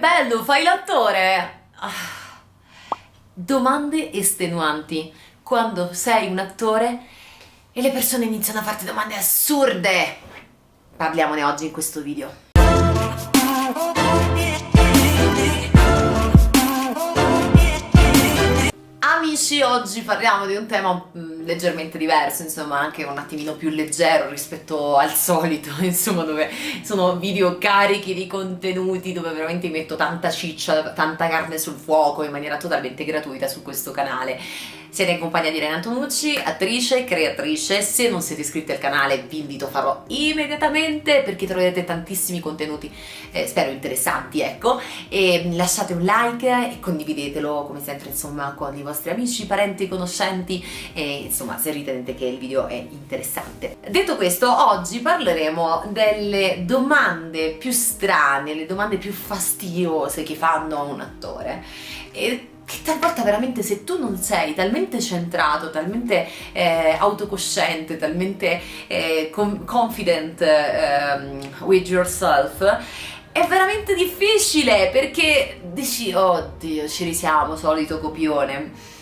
bello, fai l'attore? Domande estenuanti quando sei un attore e le persone iniziano a farti domande assurde. Parliamone oggi in questo video. Amici, oggi parliamo di un tema leggermente diverso, insomma anche un attimino più leggero rispetto al solito, insomma, dove sono video carichi di contenuti, dove veramente metto tanta ciccia, tanta carne sul fuoco in maniera totalmente gratuita su questo canale. Siete in compagnia di Renato Nucci, attrice, creatrice. Se non siete iscritti al canale vi invito a farlo immediatamente, perché troverete tantissimi contenuti, spero interessanti, ecco, e lasciate un like e condividetelo come sempre, insomma, con i vostri amici, parenti, conoscenti, e insomma se ritenete che il video è interessante. Detto questo, oggi parleremo delle domande più strane, le domande più fastidiose che fanno a un attore, e che talvolta veramente, se tu non sei talmente centrato, talmente autocosciente, talmente confident with yourself, è veramente difficile, perché dici oddio, ci risiamo, solito copione.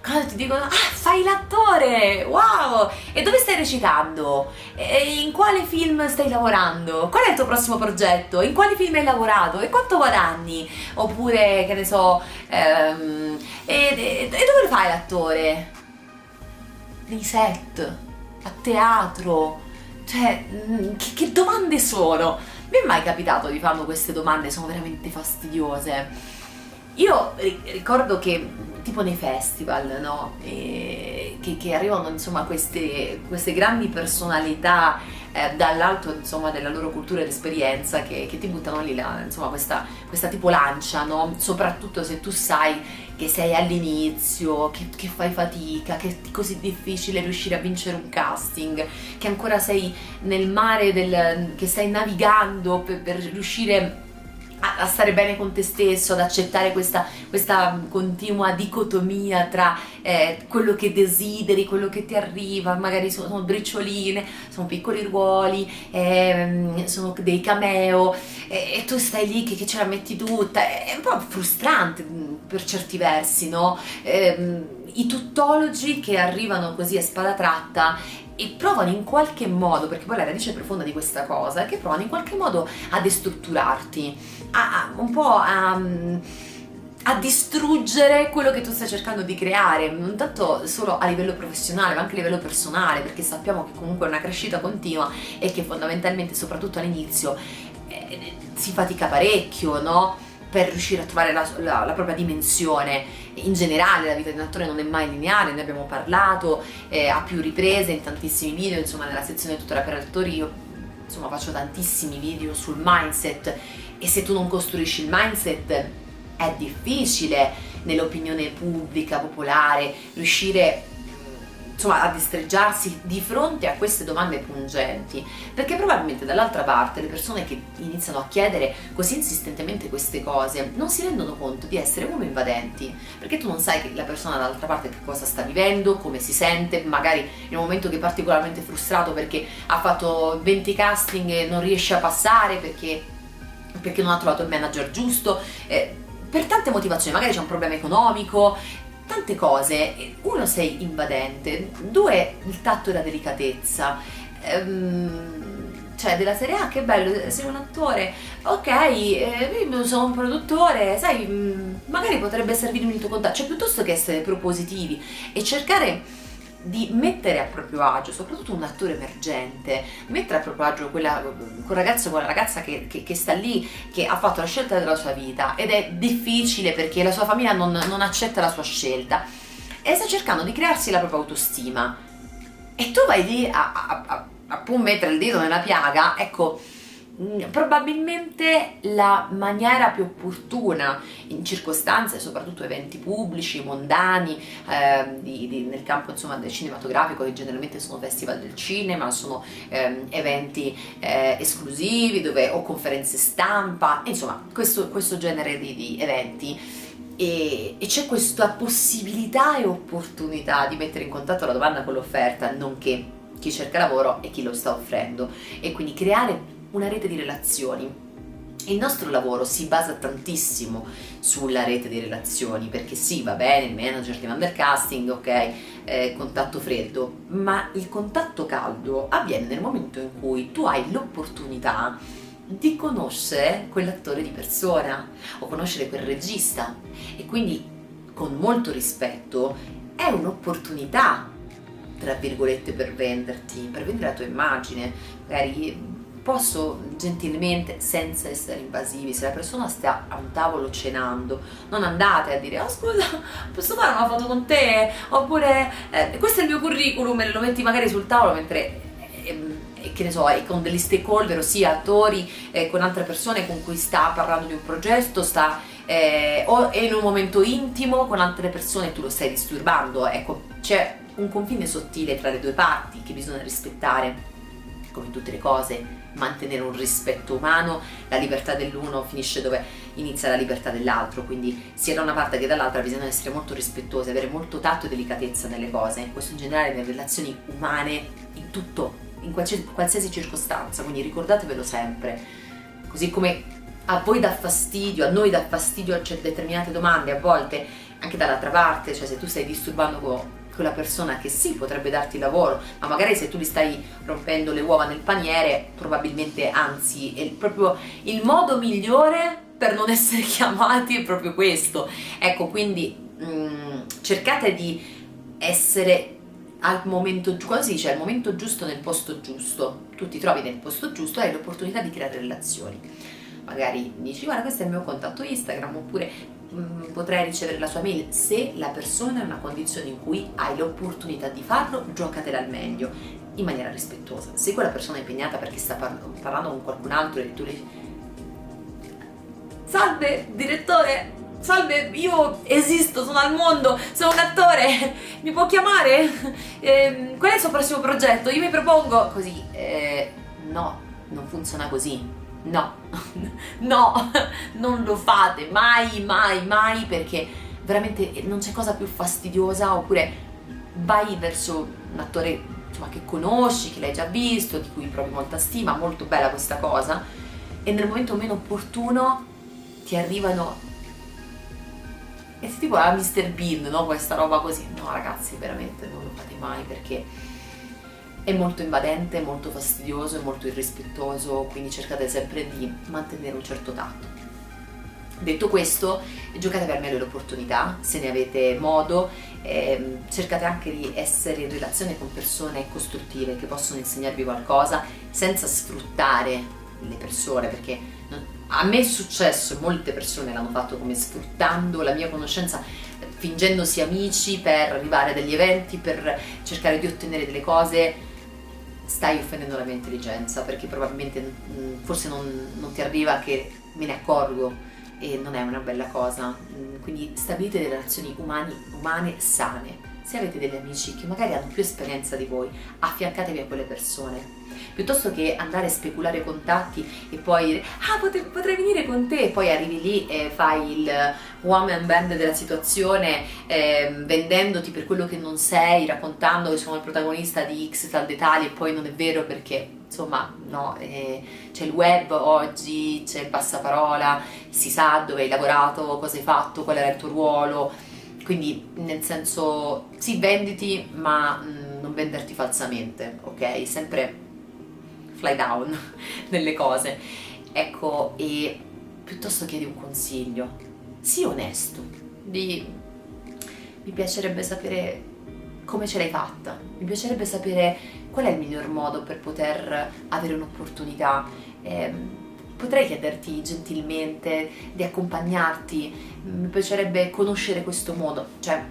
Quando ti dicono fai l'attore, wow, e dove stai recitando? E in quale film stai lavorando? Qual è il tuo prossimo progetto? In quali film hai lavorato? E quanto guadagni? Oppure, che ne so, e dove lo fai l'attore? Nei set, a teatro, cioè che domande sono? Mi è mai capitato di farmi queste domande? Sono veramente fastidiose. Io ricordo che tipo nei festival, no? Che arrivano, insomma, queste grandi personalità dall'alto, insomma, della loro cultura ed esperienza, che ti buttano lì insomma, questa tipo lancia, no? Soprattutto se tu sai che sei all'inizio, che fai fatica, che è così difficile riuscire a vincere un casting, che ancora sei nel mare che stai navigando per riuscire a stare bene con te stesso, ad accettare questa continua dicotomia tra quello che desideri, quello che ti arriva. Magari sono bricioline, sono piccoli ruoli, sono dei cameo, e tu stai lì che ce la metti tutta. È un po' frustrante per certi versi, no? I tuttologi che arrivano così a spada tratta e provano in qualche modo, perché poi la radice profonda di questa cosa è che provano in qualche modo a destrutturarti, un po' a distruggere quello che tu stai cercando di creare, non tanto solo a livello professionale ma anche a livello personale, perché sappiamo che comunque è una crescita continua e che fondamentalmente, soprattutto all'inizio, si fatica parecchio, no? Per riuscire a trovare la propria dimensione. In generale la vita di un attore non è mai lineare, ne abbiamo parlato a più riprese in tantissimi video, insomma nella sezione tutora per attori io insomma faccio tantissimi video sul mindset, e se tu non costruisci il mindset è difficile nell'opinione pubblica, popolare, riuscire insomma a destreggiarsi di fronte a queste domande pungenti, perché probabilmente dall'altra parte le persone che iniziano a chiedere così insistentemente queste cose non si rendono conto di essere invadenti, perché tu non sai che la persona dall'altra parte che cosa sta vivendo, come si sente, magari in un momento che è particolarmente frustrato perché ha fatto 20 casting e non riesce a passare perché non ha trovato il manager giusto, per tante motivazioni, magari c'è un problema economico, tante cose. Uno, sei invadente, due, il tatto e la delicatezza, cioè della serie che bello, sei un attore, ok, io sono un produttore, sai, magari potrebbe servirmi il tuo contatto, cioè piuttosto che essere propositivi e cercare di mettere a proprio agio, soprattutto un attore emergente, mettere a proprio agio quel ragazzo, quella ragazza che sta lì, che ha fatto la scelta della sua vita ed è difficile perché la sua famiglia non accetta la sua scelta e sta cercando di crearsi la propria autostima, e tu vai lì a mettere il dito nella piaga. Ecco, probabilmente la maniera più opportuna in circostanze, soprattutto eventi pubblici, mondani, nel campo insomma del cinematografico, che generalmente sono festival del cinema, sono eventi esclusivi o conferenze stampa, insomma questo genere di eventi, e c'è questa possibilità e opportunità di mettere in contatto la domanda con l'offerta, nonché chi cerca lavoro e chi lo sta offrendo, e quindi creare una rete di relazioni Il nostro lavoro si basa tantissimo sulla rete di relazioni, perché sì, va bene, il manager ti manda il casting, ok, contatto freddo, ma il contatto caldo avviene nel momento in cui tu hai l'opportunità di conoscere quell'attore di persona o conoscere quel regista, e quindi con molto rispetto è un'opportunità, tra virgolette, per venderti, per vendere la tua immagine. Magari posso gentilmente, senza essere invasivi, se la persona sta a un tavolo cenando, non andate a dire oh scusa, posso fare una foto con te? Oppure questo è il mio curriculum, e lo metti magari sul tavolo mentre che ne so, è con degli stakeholder, ossia attori, con altre persone con cui sta parlando di un progetto, o è in un momento intimo con altre persone, tu lo stai disturbando. Ecco, c'è un confine sottile tra le due parti che bisogna rispettare, come in tutte le cose, mantenere un rispetto umano. La libertà dell'uno finisce dove inizia la libertà dell'altro, quindi sia da una parte che dall'altra bisogna essere molto rispettosi, avere molto tatto e delicatezza nelle cose, questo in generale nelle relazioni umane, in tutto, in qualsiasi circostanza, quindi ricordatevelo sempre. Così come a voi dà fastidio, a noi dà fastidio determinate domande, a volte anche dall'altra parte, cioè se tu stai disturbando quella persona che sì, potrebbe darti lavoro, ma magari se tu gli stai rompendo le uova nel paniere, probabilmente, anzi, è proprio il modo migliore per non essere chiamati è proprio questo. Ecco, quindi cercate di essere al momento, quando si dice al momento giusto nel posto giusto, tu ti trovi nel posto giusto e hai l'opportunità di creare relazioni. Magari dici guarda, questo è il mio contatto Instagram, oppure potrei ricevere la sua mail. Se la persona è in una condizione in cui hai l'opportunità di farlo, giocatela al meglio, in maniera rispettosa. Se quella persona è impegnata perché sta parlando con qualcun altro e tu le dici salve direttore, salve, io esisto, sono al mondo, sono un attore, mi può chiamare? Qual è il suo prossimo progetto? Io mi propongo così. No, non funziona così. No, no, non lo fate mai, mai, mai, perché veramente non c'è cosa più fastidiosa. Oppure vai verso un attore, insomma, che conosci, che l'hai già visto, di cui provi molta stima, molto bella questa cosa, e nel momento meno opportuno ti arrivano, è tipo la Mr. Bean, no? Questa roba così. No ragazzi, veramente non lo fate mai, perché è molto invadente, molto fastidioso e molto irrispettoso, quindi cercate sempre di mantenere un certo tatto. Detto questo, giocate per meglio l'opportunità, se ne avete modo, cercate anche di essere in relazione con persone costruttive che possono insegnarvi qualcosa senza sfruttare le persone, perché a me è successo, molte persone l'hanno fatto come sfruttando la mia conoscenza, fingendosi amici per arrivare a degli eventi, per cercare di ottenere delle cose. Stai offendendo la mia intelligenza, perché probabilmente forse non ti arriva che me ne accorgo, e non è una bella cosa. Quindi stabilite delle relazioni umane sane. Se avete degli amici che magari hanno più esperienza di voi, affiancatevi a quelle persone, piuttosto che andare a speculare contatti e poi dire ah, potrei venire con te, e poi arrivi lì e fai il one man band della situazione, vendendoti per quello che non sei, raccontando che sono il protagonista di X tal dettagli, e poi non è vero, perché insomma no, c'è il web oggi, c'è il passaparola, si sa dove hai lavorato, cosa hai fatto, qual era il tuo ruolo. Quindi, nel senso, sì, venditi, ma non venderti falsamente, ok? Sempre fly down nelle cose. Ecco, e piuttosto chiedi un consiglio, sii onesto, mi piacerebbe sapere come ce l'hai fatta, mi piacerebbe sapere qual è il miglior modo per poter avere un'opportunità. Potrei chiederti gentilmente di accompagnarti, mi piacerebbe conoscere questo modo. Cioè,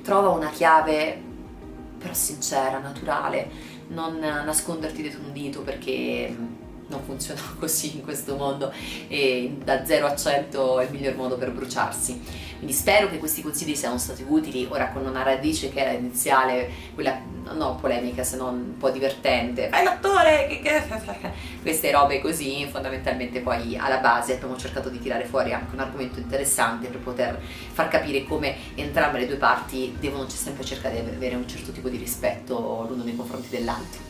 trova una chiave però sincera, naturale, non nasconderti dietro un dito, perché non funziona così in questo mondo, e da 0 a 100 è il miglior modo per bruciarsi. Quindi spero che questi consigli siano stati utili, ora con una radice che era iniziale, quella non polemica se non un po' divertente, fai l'attore, queste robe così. Fondamentalmente poi alla base abbiamo cercato di tirare fuori anche un argomento interessante per poter far capire come entrambe le due parti devono sempre cercare di avere un certo tipo di rispetto l'uno nei confronti dell'altro.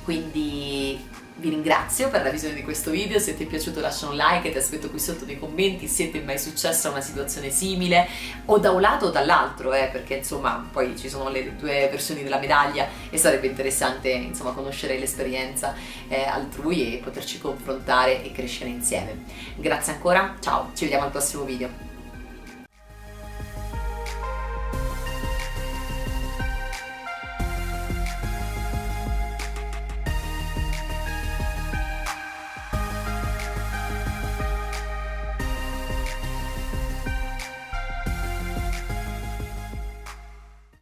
Quindi vi ringrazio per la visione di questo video, se ti è piaciuto lascia un like e ti aspetto qui sotto nei commenti se ti è mai successa una situazione simile o da un lato o dall'altro, perché insomma poi ci sono le due versioni della medaglia e sarebbe interessante insomma conoscere l'esperienza altrui e poterci confrontare e crescere insieme. Grazie ancora, ciao, ci vediamo al prossimo video.